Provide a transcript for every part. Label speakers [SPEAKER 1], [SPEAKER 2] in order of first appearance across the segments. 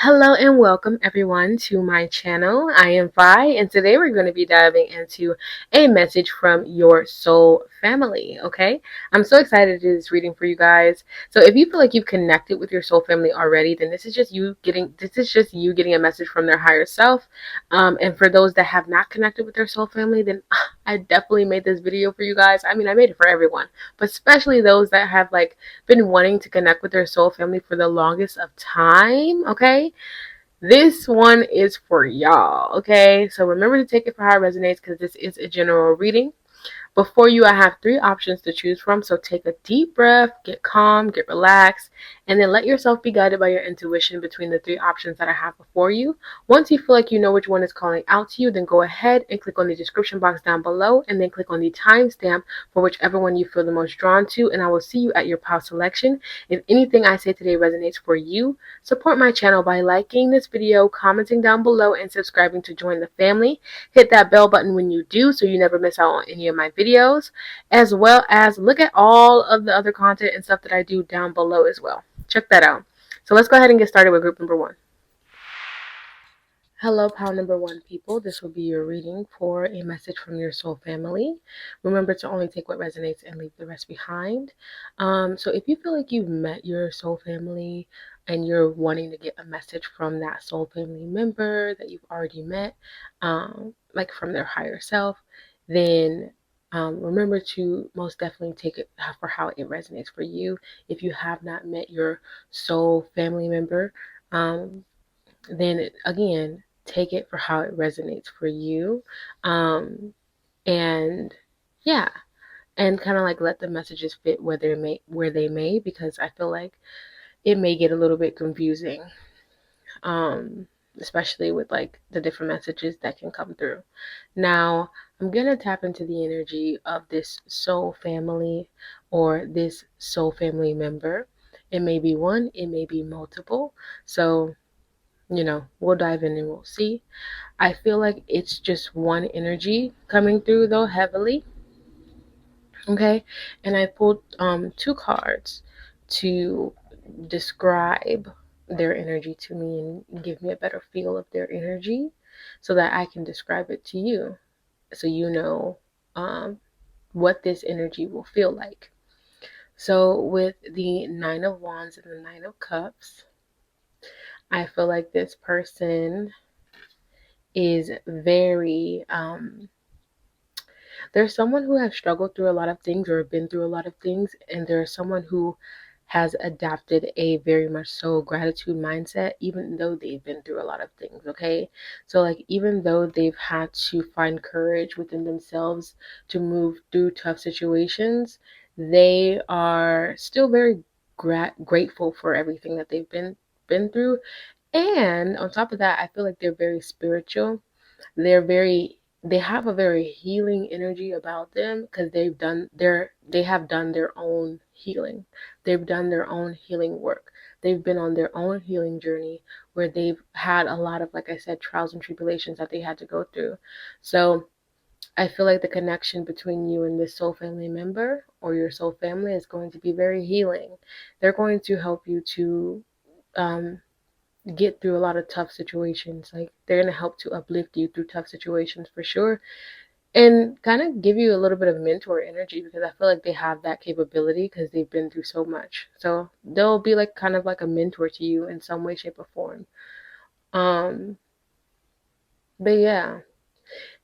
[SPEAKER 1] Hello and welcome everyone to my channel. I am Vi, and today we're going to be diving into a message from your soul family. Okay, I'm so excited to do this reading for you guys. So if you feel like you've connected with your soul family already, then this is just you getting a message from their higher self. And for those that have not connected with their soul family, then I definitely made this video for you guys. I mean, I made it for everyone, but especially those that have been wanting to connect with their soul family for the longest of time. Okay, this one is for y'all. Okay, so remember to take it for how it resonates, because this is a general reading. Before you, I have three options to choose from. So take a deep breath, get calm, get relaxed, and then let yourself be guided by your intuition between the three options that I have before you. Once you feel like you know which one is calling out to you, then go ahead and click on the description box down below, and then click on the timestamp for whichever one you feel the most drawn to, and I will see you at your pile selection. If anything I say today resonates for you, support my channel by liking this video, commenting down below, and subscribing to join the family. Hit that bell button when you do so you never miss out on any of my videos, as well as look at all of the other content and stuff that I do down below as well. Check that out. So let's go ahead and get started with group number one. Hello, pile number one people. This will be your reading for a message from your soul family. Remember to only take what resonates and leave the rest behind. So if you feel like you've met your soul family and you're wanting to get a message from that soul family member that you've already met, like from their higher self, then remember to most definitely take it for how it resonates for you. If you have not met your soul family member, then again, take it for how it resonates for you. And yeah, and kind of like let the messages fit where they may, because I feel like it may get a little bit confusing, especially with like the different messages that can come through. Now, I'm gonna tap into the energy of this soul family or this soul family member. It may be one, it may be multiple. So we'll dive in and we'll see. I feel like it's just one energy coming through though, heavily. Okay, and I pulled two cards to describe their energy to me and give me a better feel of their energy, so that I can describe it to you, so you know what this energy will feel like. So with the Nine of Wands and the Nine of Cups, I feel like this person is very there's someone who has struggled through a lot of things or been through a lot of things, and there's someone who has adapted a very much so gratitude mindset, even though they've been through a lot of things. Okay, so like even though they've had to find courage within themselves to move through tough situations, they are still very grateful for everything that they've been through. And on top of that, I feel like they're very spiritual. They have a very healing energy about them, because they have done their own healing. They've done their own healing work. They've been on their own healing journey, where they've had a lot of, like I said, trials and tribulations that they had to go through. So I feel like the connection between you and this soul family member or your soul family is going to be very healing. They're going to help you to um, get through a lot of tough situations. Like, they're going to help to uplift you through tough situations for sure, and kind of give you a little bit of mentor energy, because I feel like they have that capability because they've been through so much. So they'll be like kind of like a mentor to you in some way, shape, or form. um but yeah,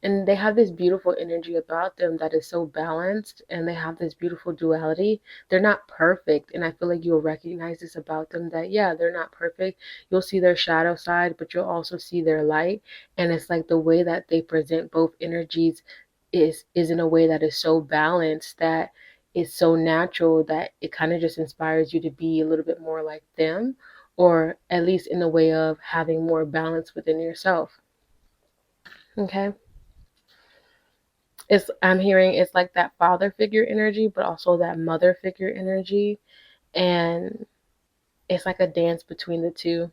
[SPEAKER 1] and they have this beautiful energy about them that is so balanced, and they have this beautiful duality. They're not perfect, and I feel like you'll recognize this about them, that yeah, they're not perfect. You'll see their shadow side, but you'll also see their light. And it's like the way that they present both energies is in a way that is so balanced, that it's so natural, that it kind of just inspires you to be a little bit more like them, or at least in the way of having more balance within yourself. Okay, I'm hearing it's like that father figure energy, but also that mother figure energy, and it's like a dance between the two.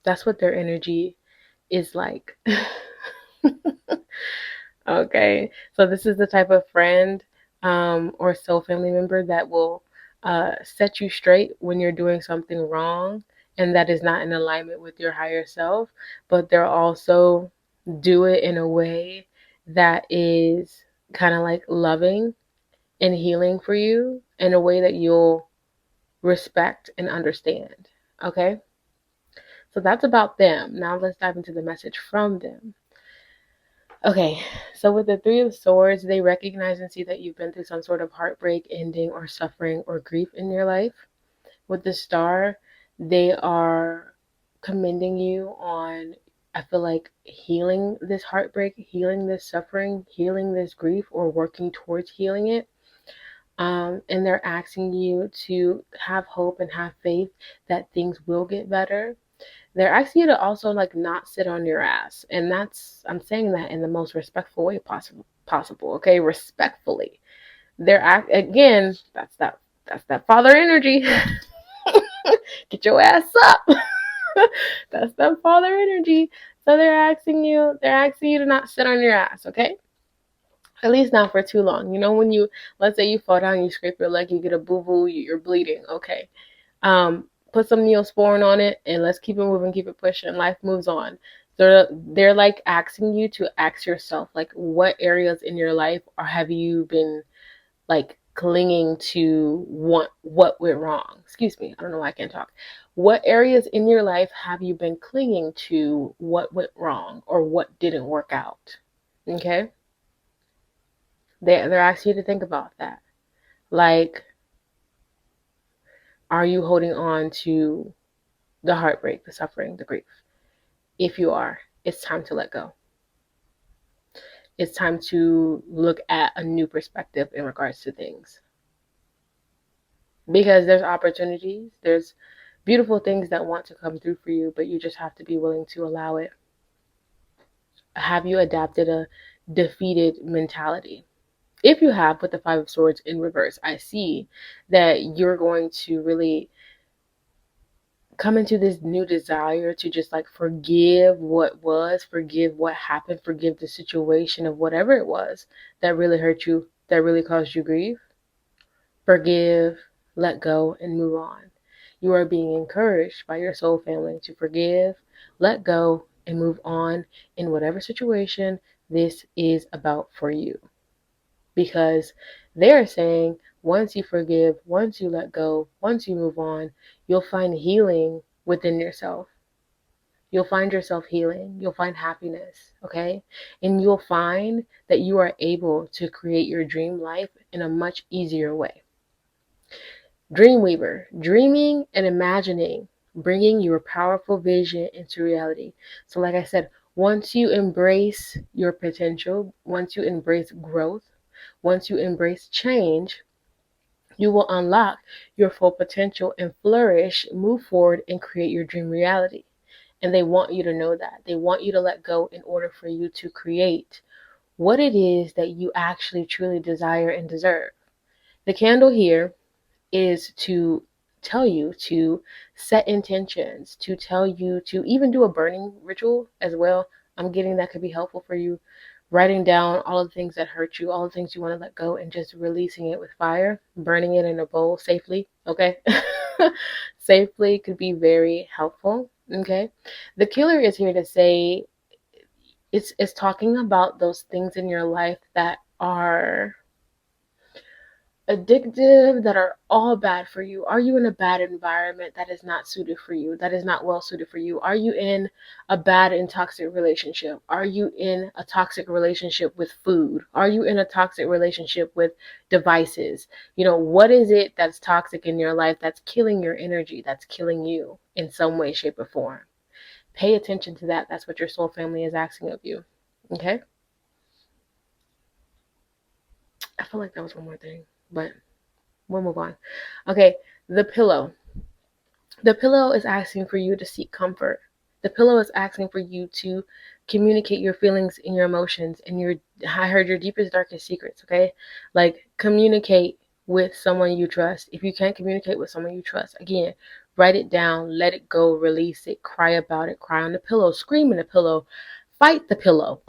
[SPEAKER 1] That's what their energy is like. Okay, so this is the type of friend or soul family member that will set you straight when you're doing something wrong, and that is not in alignment with your higher self, but they'll also do it in a way that is kind of like loving and healing for you, in a way that you'll respect and understand. Okay? So that's about them. Now let's dive into the message from them. Okay, so with the Three of Swords, they recognize and see that you've been through some sort of heartbreak, ending, or suffering or grief in your life. With the Star, they are commending you on, I feel like, healing this heartbreak, healing this suffering, healing this grief, or working towards healing it. And they're asking you to have hope and have faith that things will get better. They're asking you to also like not sit on your ass, and I'm saying that in the most respectful way possible. Okay, respectfully. Again, that's that father energy. Get your ass up. That's that father energy. So they're asking you to not sit on your ass. Okay. At least not for too long. You know, when let's say you fall down, you scrape your leg, you get a boo-boo, you're bleeding. Okay. Put some Neosporin on it, and let's keep it moving, keep it pushing. Life moves on. So they're like asking you to ask yourself, like, what areas in your life have you been like clinging to what went wrong? Excuse me, I don't know why I can't talk. What areas in your life have you been clinging to what went wrong or what didn't work out? Okay? They're asking you to think about that. Like, are you holding on to the heartbreak, the suffering, the grief? If you are, it's time to let go. It's time to look at a new perspective in regards to things. Because there's opportunities, there's beautiful things that want to come through for you, but you just have to be willing to allow it. Have you adapted a defeated mentality? If you have, with the Five of Swords in reverse, I see that you're going to really come into this new desire to just like forgive what was, forgive what happened, forgive the situation of whatever it was that really hurt you, that really caused you grief. Forgive, let go, and move on. You are being encouraged by your soul family to forgive, let go, and move on in whatever situation this is about for you. Because they're saying once you forgive, once you let go, once you move on, you'll find healing within yourself. You'll find yourself healing. You'll find happiness, okay? And you'll find that you are able to create your dream life in a much easier way. Dreamweaver, dreaming and imagining, bringing your powerful vision into reality. So like I said, once you embrace your potential, once you embrace growth, once you embrace change, you will unlock your full potential and flourish, move forward, and create your dream reality. And they want you to know that. They want you to let go in order for you to create what it is that you actually truly desire and deserve. The candle here is to tell you to set intentions, to tell you to even do a burning ritual as well. I'm getting that could be helpful for you. Writing down all of the things that hurt you, all the things you want to let go, and just releasing it with fire, burning it in a bowl safely, okay? Safely could be very helpful, okay? The killer is here to say it's talking about those things in your life that are addictive, that are all bad for you. Are you in a bad environment that is not suited for you, that is not well suited for you? Are you in a bad and toxic relationship? Are you in a toxic relationship with food? Are you in a toxic relationship with devices? You know, what is it that's toxic in your life that's killing your energy, that's killing you in some way, shape, or form? Pay attention to that. That's what your soul family is asking of you. Okay? I feel like that was one more thing, but we'll move on. Okay, the pillow. The pillow is asking for you to seek comfort. The pillow is asking for you to communicate your feelings and your emotions and I heard your deepest, darkest secrets, okay? Like, communicate with someone you trust. If you can't communicate with someone you trust, again, write it down, let it go, release it, cry about it, cry on the pillow, scream in the pillow, fight the pillow.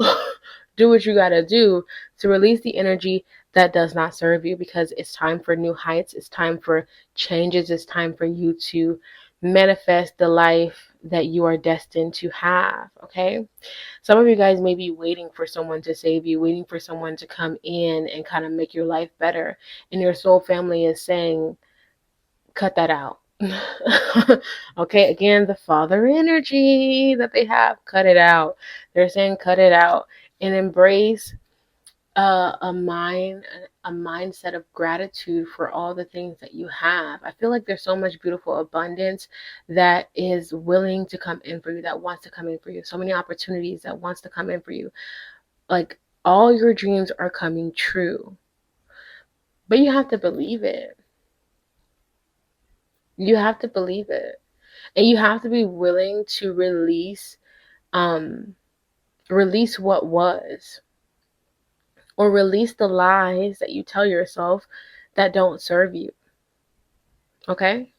[SPEAKER 1] Do what you gotta do to release the energy that does not serve you, because it's time for new heights. It's time for changes. It's time for you to manifest the life that you are destined to have, okay? Some of you guys may be waiting for someone to save you, waiting for someone to come in and kind of make your life better. And your soul family is saying, cut that out. Okay, again, the father energy that they have, cut it out. They're saying, cut it out and embrace a mindset of gratitude for all the things that you have. I feel like there's so much beautiful abundance that is willing to come in for you, that wants to come in for you. So many opportunities that wants to come in for you. Like all your dreams are coming true. But you have to believe it. You have to believe it. And you have to be willing to um release what was, or release the lies that you tell yourself that don't serve you. Okay?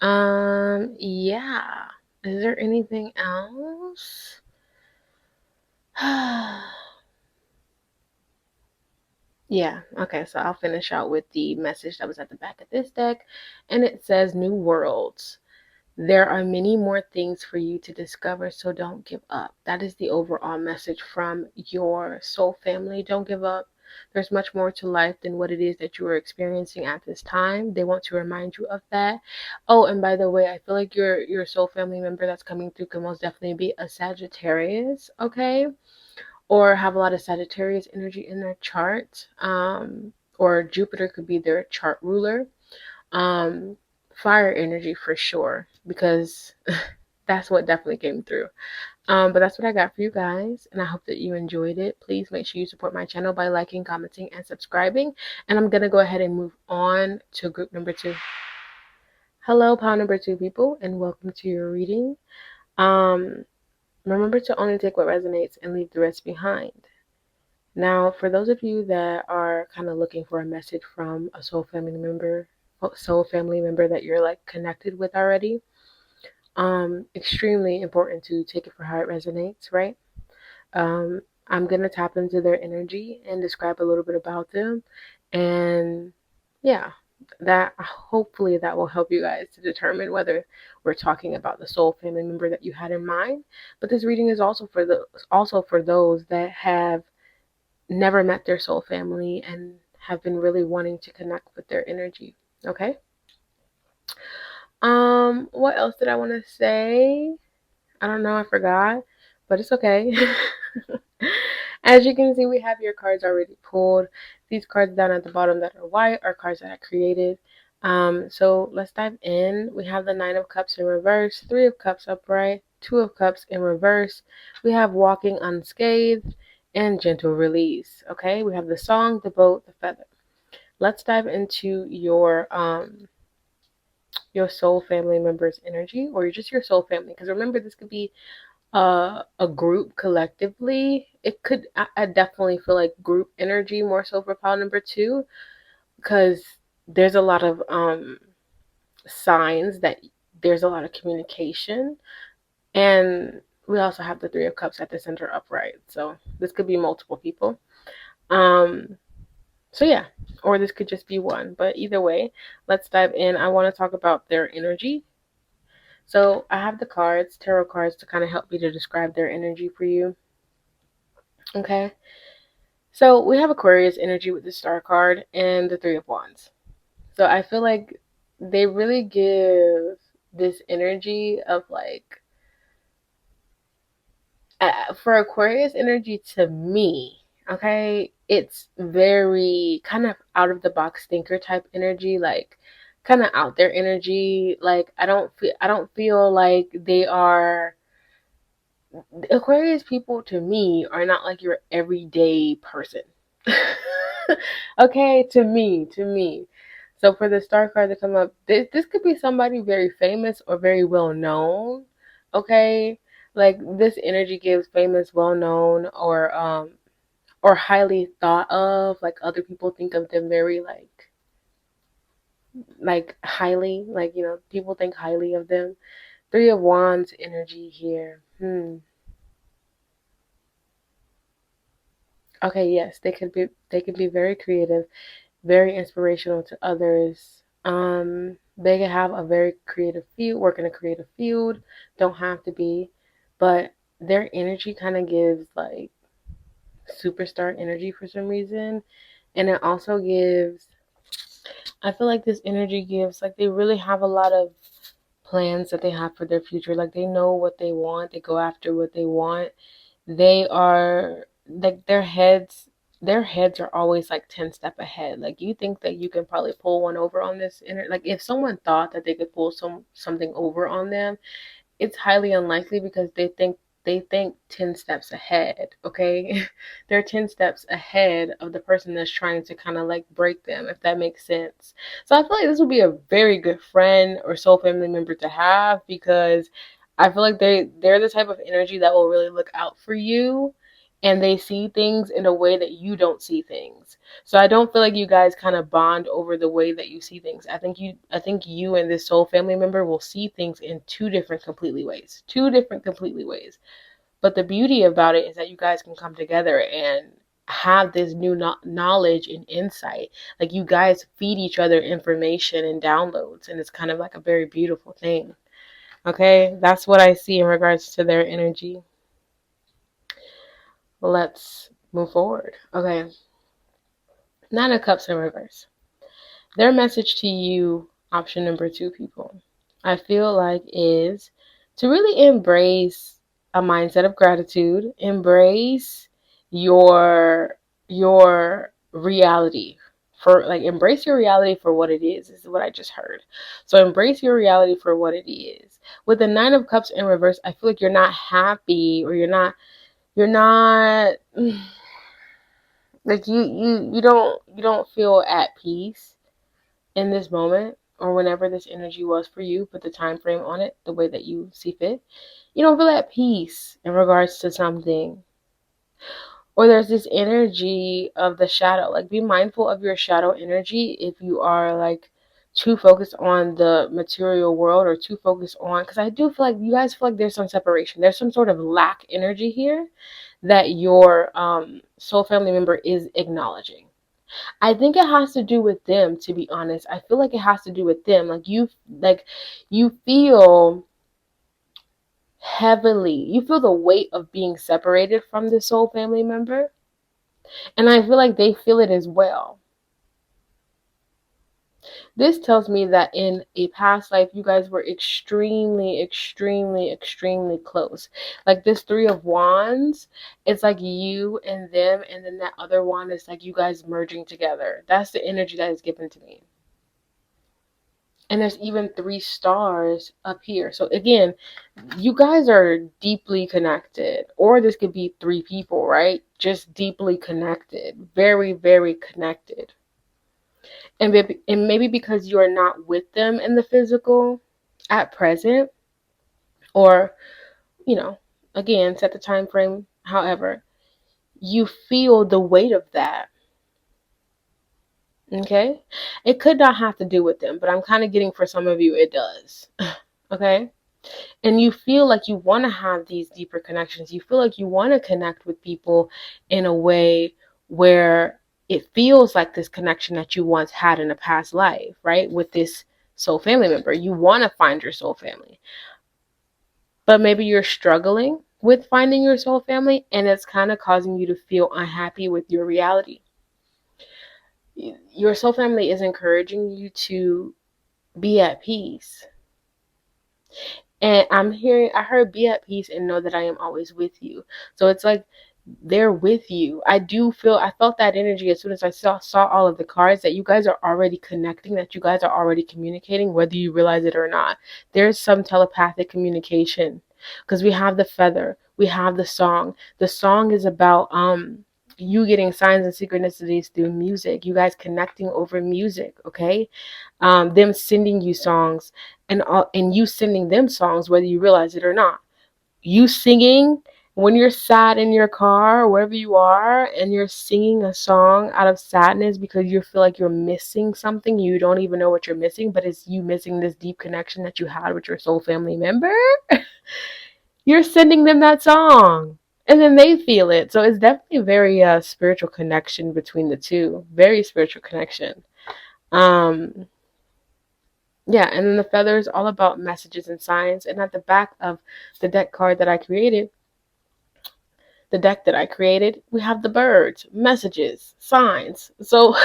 [SPEAKER 1] Yeah. Is there anything else? Yeah, okay, so I'll finish out with the message that was at the back of this deck, and it says New Worlds. There are many more things for you to discover, so don't give up. That is the overall message from your soul family. Don't give up. There's much more to life than what it is that you are experiencing at this time. They want to remind you of that. Oh, and by the way, I feel like your soul family member that's coming through can most definitely be a Sagittarius, okay? Or have a lot of Sagittarius energy in their chart. Or Jupiter could be their chart ruler. Um, Fire energy for sure, because that's what definitely came through. But that's what I got for you guys, and I hope that you enjoyed it. Please make sure you support my channel by liking, commenting, and subscribing. And I'm gonna go ahead and move on to group number 2. Hello, pile number 2 people, and welcome to your reading. Um, Remember to only take what resonates and leave the rest behind. Now, for those of you that are kind of looking for a message from a soul family member that you're like connected with already, extremely important to take it for how it resonates, right? I'm gonna tap into their energy and describe a little bit about them, and yeah, that hopefully that will help you guys to determine whether we're talking about the soul family member that you had in mind. But this reading is also for those that have never met their soul family and have been really wanting to connect with their energy. Okay. What else did I want to say? I don't know, I forgot, but it's okay. As you can see, we have your cards already pulled. These cards down at the bottom that are white are cards that I created. So let's dive in. We have the Nine of Cups in reverse, Three of Cups upright, Two of Cups in reverse. We have Walking Unscathed and Gentle Release. Okay, we have the Song, the Boat, the Feather. Let's dive into your soul family member's energy, or just your soul family, because remember, this could be a group collectively. It could, I definitely feel like group energy more so for pile number 2, because there's a lot of signs that there's a lot of communication, and we also have the Three of Cups at the center upright, so this could be multiple people. So yeah, or this could just be one, but either way, let's dive in. I want to talk about their energy. So I have the cards, tarot cards, to kind of help me to describe their energy for you. Okay. So we have Aquarius energy with the Star card and the Three of Wands. So I feel like they really give this energy of like, for Aquarius energy to me, okay, it's very kind of out of the box thinker type energy, like kind of out there energy. Like I don't feel like they are. Aquarius people to me are not like your everyday person. Okay, to me. So for the Star card to come up, this could be somebody very famous or very well known. Okay, like this energy gives famous, well known, or highly thought of. Like other people think of them very like highly, like people think highly of them. Three of Wands energy here. Okay, yes, they could be very creative, very inspirational to others. They can have a very creative field, work in a creative field, don't have to be, but their energy kind of gives like superstar energy for some reason. And it also gives, I feel like this energy gives, like, they really have a lot of plans that they have for their future. Like, they know what they want, they go after what they want. They are like, their heads are always like 10 step ahead. Like, you think that you can probably pull one over on this like, if someone thought that they could pull something over on them, it's highly unlikely, because they think 10 steps ahead, okay? They're 10 steps ahead of the person that's trying to kind of like break them, if that makes sense. So I feel like this would be a very good friend or soul family member to have, because I feel like they're the type of energy that will really look out for you, and they see things in a way that you don't see things. So I don't feel like you guys kind of bond over the way that you see things. I think you and this soul family member will see things in two different completely ways. Two different completely ways. But the beauty about it is that you guys can come together and have this new knowledge and insight. Like, you guys feed each other information and downloads, and it's kind of like a very beautiful thing. Okay? That's what I see in regards to their energy. Let's move forward. Okay. Nine of Cups in reverse. Their message to you, option number 2, people, I feel like, is to really embrace a mindset of gratitude. Embrace your reality. Embrace your reality for what it is what I just heard. So embrace your reality for what it is. With the 9 of Cups in reverse, I feel like you're not happy, or you're not like, you don't feel at peace in this moment, or whenever this energy was for you. Put the time frame on it the way that you see fit. You don't feel at peace in regards to something, or there's this energy of the shadow. Like, be mindful of your shadow energy if you are like too focused on the material world, or too focused on, because I do feel like you guys feel like there's some separation, there's some sort of lack energy here that your soul family member is acknowledging. I think it has to do with them, to be honest. I feel like it has to do with them. You feel heavily, you feel the weight of being separated from this soul family member. And I feel like they feel it as well. This tells me that in a past life, you guys were extremely, extremely, extremely close. Like, this 3 of Wands, it's like you and them, and then that other wand is like you guys merging together. That's the energy that is given to me. And there's even 3 stars up here. So again, you guys are deeply connected. Or this could be 3 people, right? Just deeply connected. Very, very connected. And maybe because you are not with them in the physical at present, or, you know, again, set the time frame. However, you feel the weight of that. Okay? It could not have to do with them, but I'm kind of getting, for some of you, it does. Okay? And you feel like you want to have these deeper connections. You feel like you want to connect with people in a way where it feels like this connection that you once had in a past life, right? With this soul family member. You want to find your soul family. But maybe you're struggling with finding your soul family, and it's kind of causing you to feel unhappy with your reality. Your soul family is encouraging you to be at peace. And I heard be at peace and know that I am always with you. So it's like they're with you. I felt that energy as soon as I saw all of the cards, that you guys are already connecting, that you guys are already communicating, whether you realize it or not. There's some telepathic communication, because we have the feather, we have the song. The song is about you getting signs and synchronicities through music, you guys connecting over music, okay? Them sending you songs, and you sending them songs, whether you realize it or not. You singing when you're sad in your car, or wherever you are, and you're singing a song out of sadness because you feel like you're missing something. You don't even know what you're missing, but it's you missing this deep connection that you had with your soul family member. You're sending them that song, and then they feel it. So it's definitely a very spiritual connection between the two. Very spiritual connection. Um, Yeah, and then the feather is all about messages and signs. And at the back of the deck that I created, we have the birds, messages, signs. So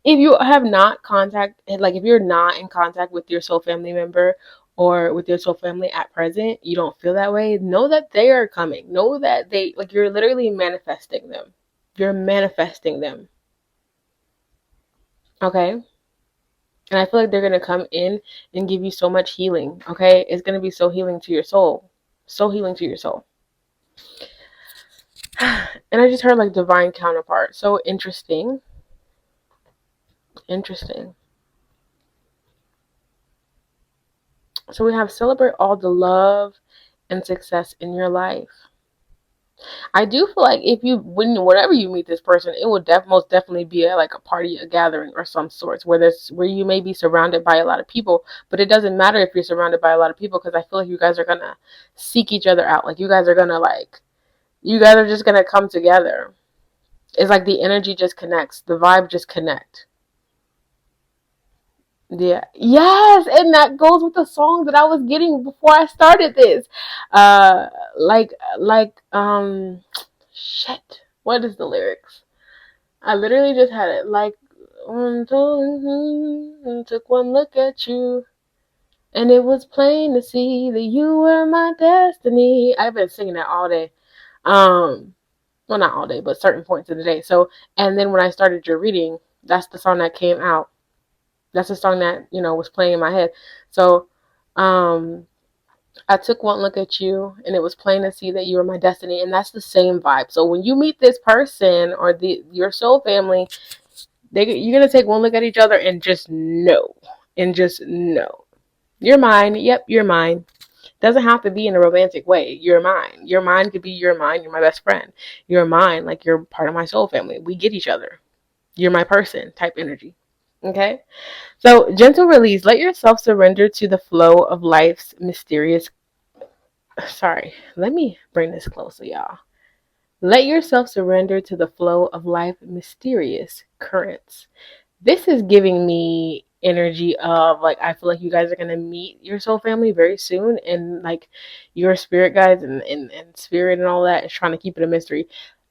[SPEAKER 1] if you have not contact, like if you're not in contact with your soul family member or with your soul family at present, you don't feel that way, know that they are coming. Know that they, like, you're literally manifesting them. You're manifesting them. Okay? And I feel like they're going to come in and give you so much healing. Okay? It's going to be so healing to your soul. So healing to your soul. And I just heard like divine counterpart. So interesting. Interesting. So we have celebrate all the love and success in your life. I do feel like whenever you meet this person, it will most definitely be like a party, a gathering, or some sorts where you may be surrounded by a lot of people. But it doesn't matter if you're surrounded by a lot of people, because I feel like you guys are gonna seek each other out. Like you guys are just gonna come together. It's like the energy just connects, the vibe just connect. Yeah. Yes, and that goes with the song that I was getting before I started this. Uh like shit. What is the lyrics? I literally just had it like took one look at you and it was plain to see that you were my destiny. I've been singing that all day. Well, not all day, but certain points in the day. So, and then when I started your reading, that's the song that came out. That's a song that, was playing in my head. So, I took one look at you and it was plain to see that you were my destiny. And that's the same vibe. So when you meet this person or your soul family, you're going to take one look at each other and just know. And just know. You're mine. Yep, you're mine. Doesn't have to be in a romantic way. You're mine. Your mind could be you're mine. You're my best friend. You're mine. Like you're part of my soul family. We get each other. You're my person type energy. Okay? So, gentle release. Let yourself surrender to the flow of life's mysterious. Sorry, let me bring this closer, y'all. Let yourself surrender to the flow of life's mysterious currents. This is giving me energy of like, I feel like you guys are going to meet your soul family very soon, and like your spirit guides and spirit and all that is trying to keep it a mystery.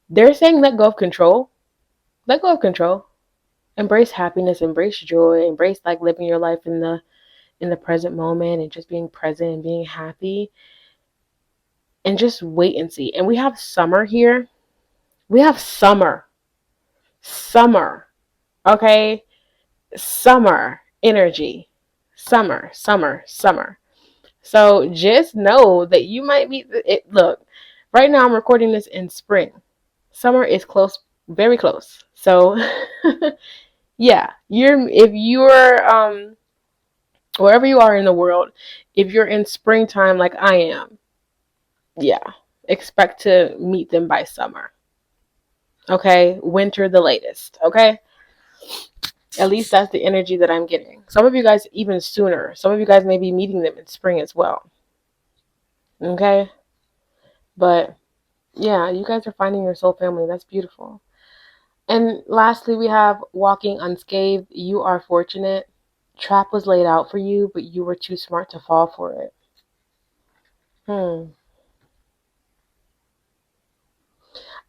[SPEAKER 1] They're saying let go of control. Let go of control. Embrace happiness, embrace joy, embrace like living your life in the present moment and just being present and being happy, and just wait and see. And we have summer here. We have summer. Summer. Okay? Summer energy. Summer, summer, summer. So just know that you might be it. Look, right now I'm recording this in spring. Summer is close, very close. So yeah, if you're wherever you are in the world, if you're in springtime like I am, yeah, expect to meet them by summer. Okay, winter the latest. Okay, at least that's the energy that I'm getting. Some of you guys even sooner. Some of you guys may be meeting them in spring as well. Okay, but yeah, you guys are finding your soul family. That's beautiful. And lastly, we have walking unscathed. You are fortunate. Trap was laid out for you, but you were too smart to fall for it.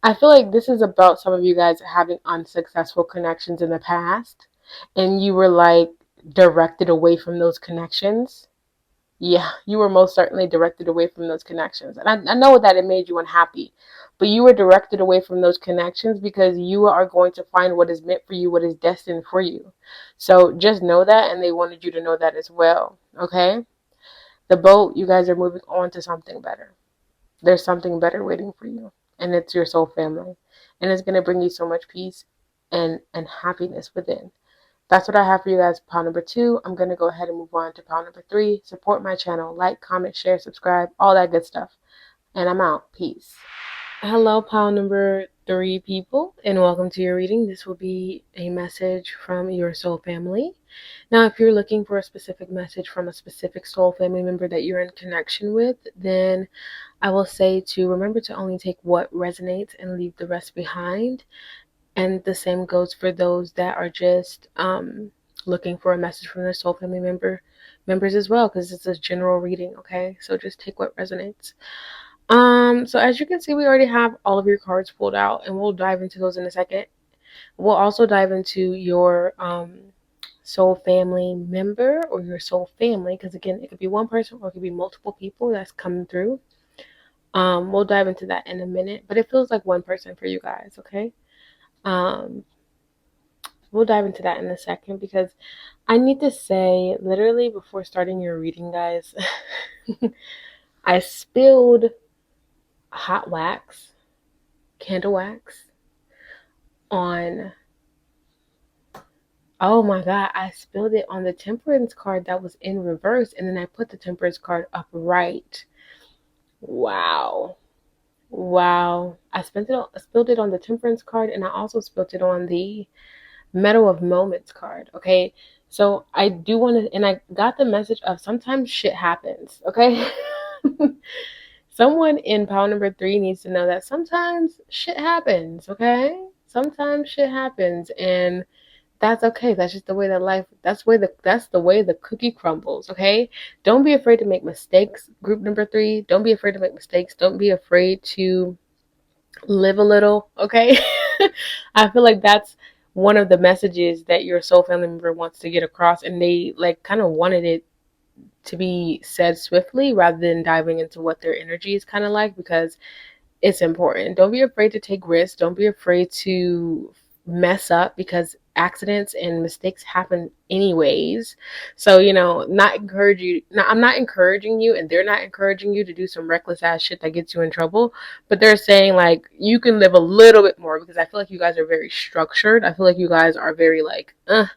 [SPEAKER 1] I feel like this is about some of you guys having unsuccessful connections in the past, and you were like directed away from those connections. Yeah, you were most certainly directed away from those connections. And I know that it made you unhappy, but you were directed away from those connections because you are going to find what is meant for you, what is destined for you. So just know that, and they wanted you to know that as well. Okay? The boat, you guys are moving on to something better. There's something better waiting for you, and it's your soul family. And it's going to bring you so much peace and happiness within. That's what I have for you guys. Pile number 2. I'm going to go ahead and move on to pile number 3. Support my channel. Like, comment, share, subscribe, all that good stuff. And I'm out. Peace. Hello, pile number 3 people, and welcome to your reading. This will be a message from your soul family. Now, if you're looking for a specific message from a specific soul family member that you're in connection with, then I will say to remember to only take what resonates and leave the rest behind. And the same goes for those that are just looking for a message from their soul family members as well, because it's a general reading, okay? So just take what resonates. So as you can see, we already have all of your cards pulled out, and we'll dive into those in a second. We'll also dive into your soul family member or your soul family, because again, it could be one person or it could be multiple people that's coming through. We'll dive into that in a minute, but it feels like one person for you guys, okay? Um, we'll dive into that in a second, because I need to say, literally before starting your reading, guys, I spilled hot wax, candle wax, on, oh my God, I spilled it on the temperance card that was in reverse, and then I put the temperance card upright. Wow. Wow. I spilled it on the temperance card, and I also spilled it on the Medal of Moments card, okay? So I do want to, and I got the message of sometimes shit happens, okay? Someone in pile number 3 needs to know that sometimes shit happens, okay? Sometimes shit happens, and that's okay. That's just the way that life, that's the way the cookie crumbles, okay? Don't be afraid to make mistakes, group number 3. Don't be afraid to make mistakes. Don't be afraid to live a little, okay? I feel like that's one of the messages that your soul family member wants to get across, and they like kind of wanted it to be said swiftly rather than diving into what their energy is kind of like, because it's important. Don't be afraid to take risks. Don't be afraid to mess up, because accidents and mistakes happen anyways. So, not encourage you. Now, I'm not encouraging you, and they're not encouraging you to do some reckless ass shit that gets you in trouble. But they're saying like you can live a little bit more, because I feel like you guys are very structured. I feel like you guys are very like a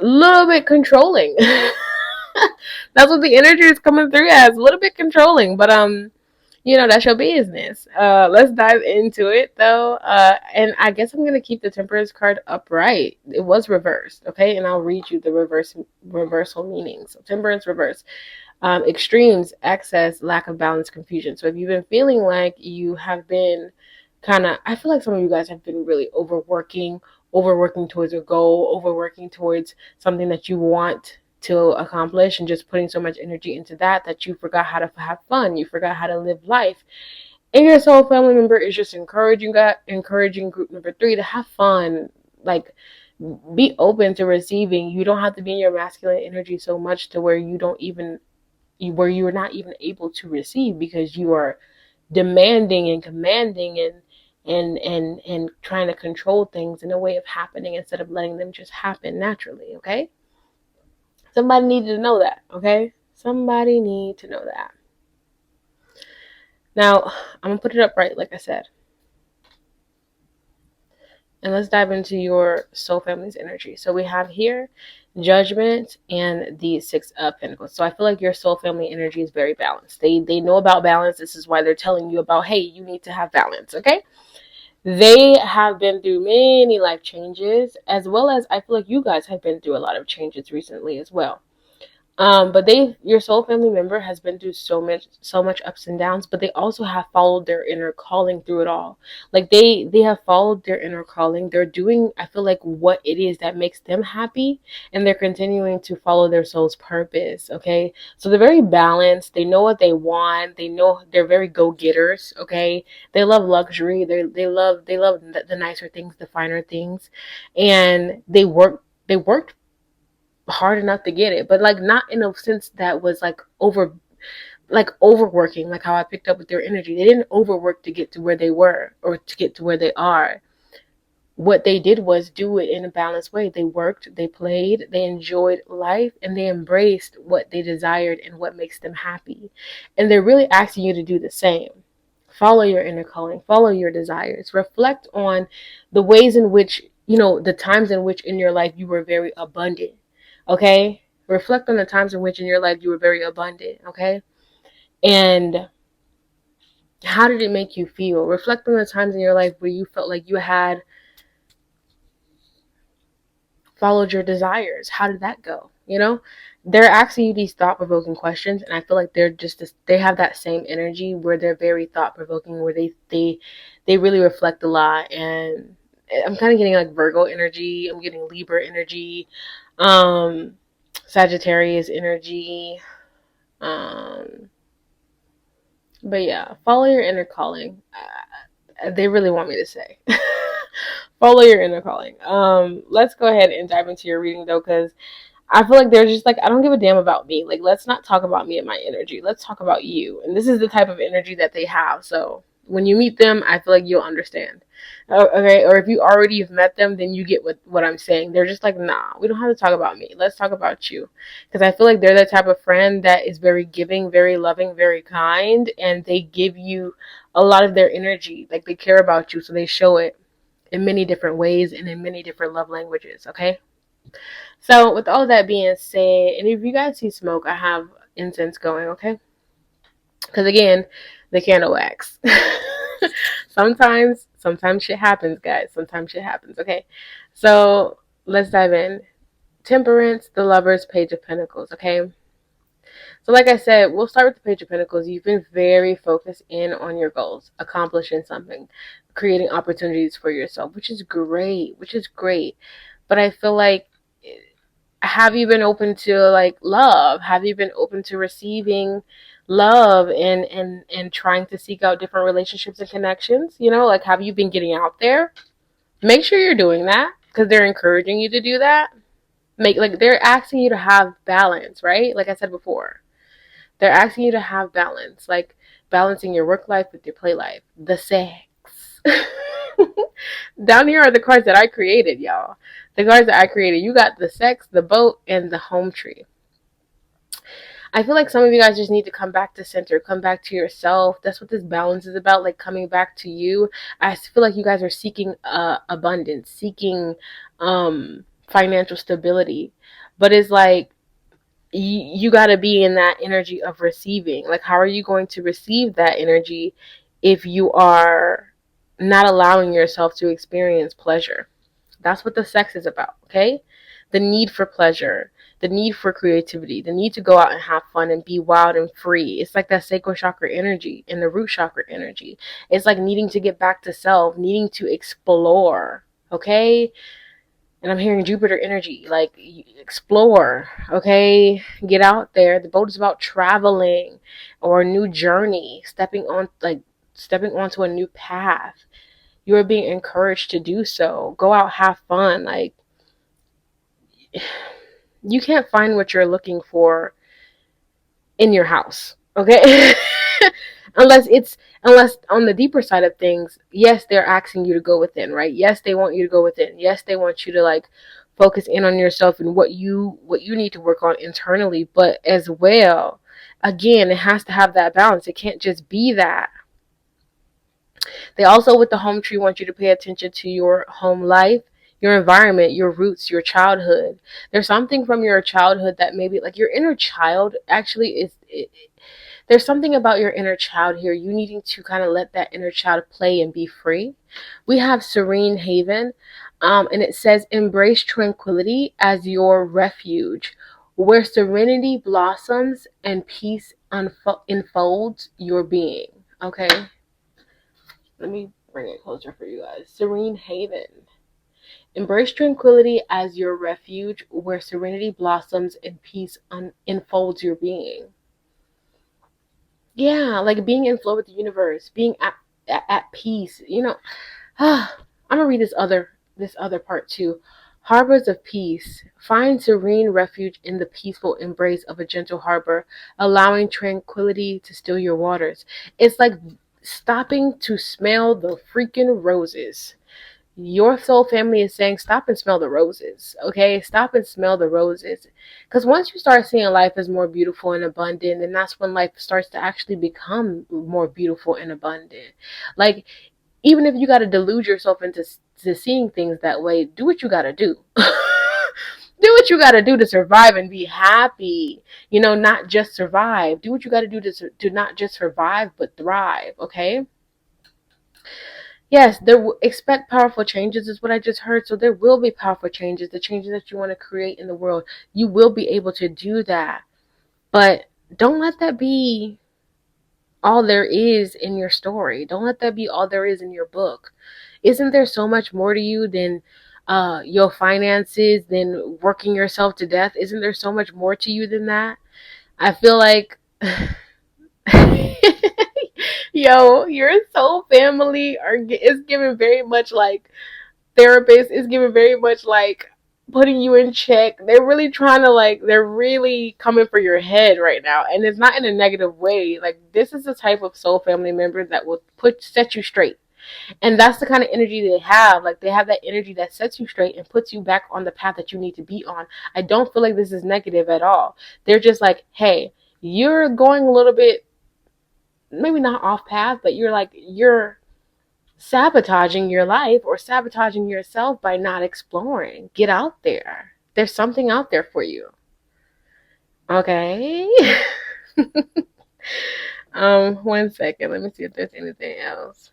[SPEAKER 1] little bit controlling. That's what the energy is coming through as, a little bit controlling. But that's your business. Let's dive into it though. And I guess I'm gonna keep the temperance card upright. It was reversed, okay? And I'll read you the reversal meanings. So temperance reverse. Extremes, excess, lack of balance, confusion. So if you've been feeling like you have been I feel like some of you guys have been really overworking towards a goal, overworking towards something that you want to accomplish, and just putting so much energy into that you forgot how to have fun. You forgot how to live life. And your soul family member is just encouraging group number 3 to have fun. Like, be open to receiving. You don't have to be in your masculine energy so much to where you're not even able to receive, because you are demanding and commanding and trying to control things in a way of happening instead of letting them just happen naturally, okay? Somebody needed to know that, okay? Somebody need to know that. Now, I'm going to put it up right, like I said. And let's dive into your soul family's energy. So we have here judgment and the 6 of Pentacles. So I feel like your soul family energy is very balanced. They know about balance. This is why they're telling you about, hey, you need to have balance, okay? They have been through many life changes, as well as I feel like you guys have been through a lot of changes recently as well. But your soul family member has been through so much ups and downs, but they also have followed their inner calling through it all. Like they have followed their inner calling. They're doing, I feel like, what it is that makes them happy, and they're continuing to follow their soul's purpose. Okay, so they're very balanced. They know what they want. They know they're very go-getters. Okay, they love luxury. They love the nicer things, the finer things, and they worked hard enough to get it, but like not in a sense that was like overworking, like how I picked up with their energy. They didn't overwork to get to where they were or to get to where they are. What they did was do it in a balanced way. They worked, they played, they enjoyed life, and they embraced what they desired and what makes them happy. And they're really asking you to do the same. Follow your inner calling, follow your desires, reflect on the ways in which, the times in which in your life you were very abundant. Okay? Reflect on the times in which in your life you were very abundant. Okay? And how did it make you feel? Reflect on the times in your life where you felt like you had followed your desires. How did that go? They're asking you these thought-provoking questions, and I feel like they have that same energy where they're very thought-provoking, where they really reflect a lot, and I'm kind of getting like Virgo energy. I'm getting Libra energy, um, Sagittarius energy. Um, but yeah, follow your inner calling. They really want me to say. Follow your inner calling. Let's go ahead and dive into your reading though, because I feel like they're just like, I don't give a damn about me. Like, let's not talk about me and my energy. Let's talk about you. And this is the type of energy that they have. So when you meet them, I feel like you'll understand. Okay. Or if you already have met them, then you get what I'm saying. They're just like, nah, we don't have to talk about me. Let's talk about you. Because I feel like they're the type of friend that is very giving, very loving, very kind. And they give you a lot of their energy. Like, they care about you. So they show it in many different ways and in many different love languages. Okay. So, with all that being said, and if you guys see smoke, I have incense going, okay? Because again, the candle wax. sometimes shit happens, guys. Sometimes shit happens, okay? So, let's dive in. Temperance, the Lovers, Page of Pentacles, okay? So, like I said, we'll start with the Page of Pentacles. You've been very focused in on your goals, accomplishing something, creating opportunities for yourself, which is great, But I feel like, have you been open to like love? Have you been open to receiving love and trying to seek out different relationships and connections? Like, have you been getting out there? Make sure you're doing that because they're encouraging you to do that. They're asking you to have balance, right? Like I said before, they're asking you to have balance, like balancing your work life with your play life, the sex. Down here are the cards that I created, y'all. The cards that I created. You got the sex, the boat, and the home tree. I feel like some of you guys just need to come back to center, come back to yourself. That's what this balance is about, like coming back to you. I feel like you guys are seeking abundance, seeking financial stability. But it's like, you got to be in that energy of receiving. Like, how are you going to receive that energy if you are not allowing yourself to experience pleasure? That's what the sex is about, okay? The need for pleasure, the need for creativity, the need to go out and have fun and be wild and free. It's like that sacral chakra energy and the root chakra energy. It's like needing to get back to self, needing to explore, okay? And I'm hearing Jupiter energy, like explore, okay? Get out there. The boat is about traveling or a new journey, stepping onto a new path. You are being encouraged to do so. Go out, have fun. Like, you can't find what you're looking for in your house, okay? unless on the deeper side of things, yes, they're asking you to go within, right? Yes, they want you to go within. Yes, they want you to like focus in on yourself and what you need to work on internally, but as well, again, it has to have that balance. It can't just be that. They also, with the home tree, want you to pay attention to your home life, your environment, your roots, your childhood. There's something from your childhood that maybe, like, your inner child actually there's something about your inner child here. You needing to kind of let that inner child play and be free. We have Serene Haven, and it says, embrace tranquility as your refuge, where serenity blossoms and peace unfolds your being. Okay? Let me bring it closer for you guys. Serene Haven. Embrace tranquility as your refuge, where serenity blossoms and peace unfolds your being. Yeah, like being in flow with the universe, being at peace. I'm gonna read this other part too. Harbors of peace. Find serene refuge in the peaceful embrace of a gentle harbor, allowing tranquility to still your waters. It's like stopping to smell the freaking roses. Your soul family is saying, stop and smell the roses, okay? Stop and smell the roses. Because once you start seeing life as more beautiful and abundant, then that's when life starts to actually become more beautiful and abundant. Like, even if you got to delude yourself into seeing things that way, do what you got to do. Do what you got to do to survive and be happy. Not just survive. Do what you got to do to not just survive, but thrive, okay? Yes, expect powerful changes is what I just heard. So there will be powerful changes, the changes that you want to create in the world. You will be able to do that. But don't let that be all there is in your story. Don't let that be all there is in your book. Isn't there so much more to you than your finances, than working yourself to death? Isn't there so much more to you than that? I feel like yo, your soul family is giving very much like therapist, is giving very much like putting you in check. They're really trying to like, they're really coming for your head right now, and it's not in a negative way. Like, this is the type of soul family member that will set you straight. And that's the kind of energy they have. Like, they have that energy that sets you straight and puts you back on the path that you need to be on. I don't feel like this is negative at all. They're just like, hey, you're going a little bit, maybe not off path, but you're sabotaging your life or sabotaging yourself by not exploring. Get out there. There's something out there for you. Okay. 1 second. Let me see if there's anything else.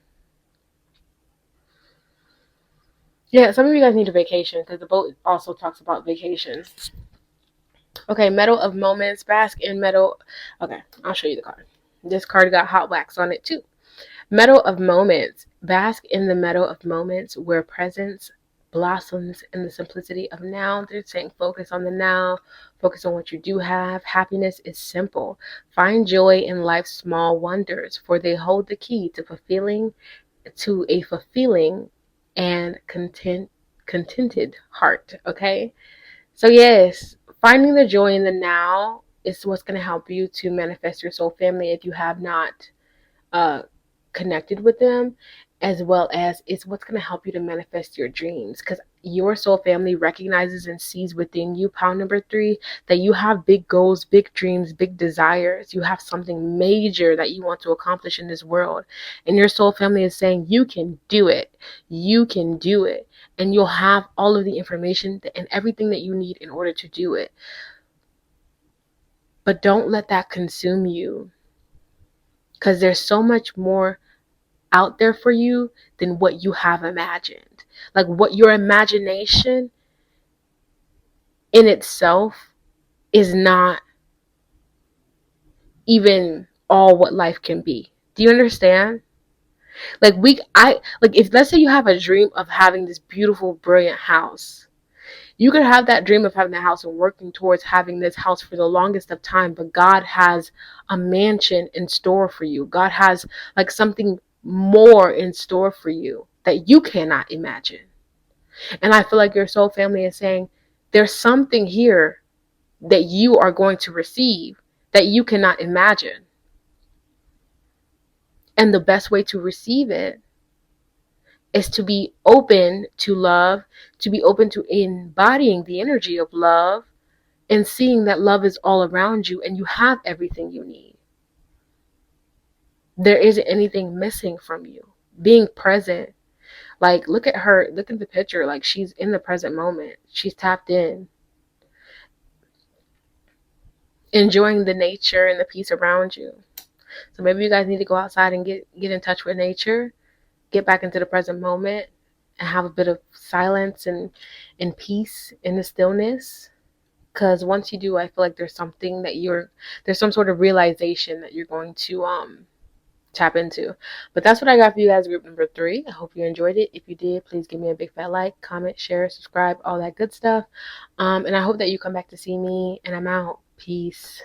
[SPEAKER 1] Yeah, some of you guys need a vacation because the boat also talks about vacations. Okay, Meadow of Moments, bask in meadow. Okay, I'll show you the card. This card got hot wax on it too. Meadow of Moments, bask in the meadow of moments where presence blossoms in the simplicity of now. They're saying focus on the now, focus on what you do have. Happiness is simple. Find joy in life's small wonders, for they hold the key to a fulfilling and contented heart. Okay, so yes, finding the joy in the now is what's going to help you to manifest your soul family if you have not uh connected with them, as well as it's what's going to help you to manifest your dreams, because your soul family recognizes and sees within you, pound number 3, that you have big goals, big dreams, big desires. You have something major that you want to accomplish in this world, and your soul family is saying you can do it. You can do it, and you'll have all of the information and everything that you need in order to do it. But don't let that consume you, because there's so much more out there for you than what you have imagined. Like, what your imagination in itself is not even all what life can be. Do you understand? Like, if let's say you have a dream of having this beautiful, brilliant house. You could have that dream of having the house and working towards having this house for the longest of time, but God has a mansion in store for you. God has like something more in store for you that you cannot imagine. And I feel like your soul family is saying there's something here that you are going to receive that you cannot imagine. And the best way to receive it is to be open to love, to be open to embodying the energy of love, and seeing that love is all around you and you have everything you need. There isn't anything missing from you. Being present. Like, look at her, look at the picture. Like, she's in the present moment. She's tapped in. Enjoying the nature and the peace around you. So maybe you guys need to go outside and get in touch with nature. Get back into the present moment and have a bit of silence and peace in the stillness. Because once you do, I feel like there's some sort of realization that you're going to tap into. But that's what I got for you guys, group number 3. I hope you enjoyed it. If you did, please give me a big fat like, comment, share, subscribe, all that good stuff. And I hope that you come back to see me, and I'm out. Peace.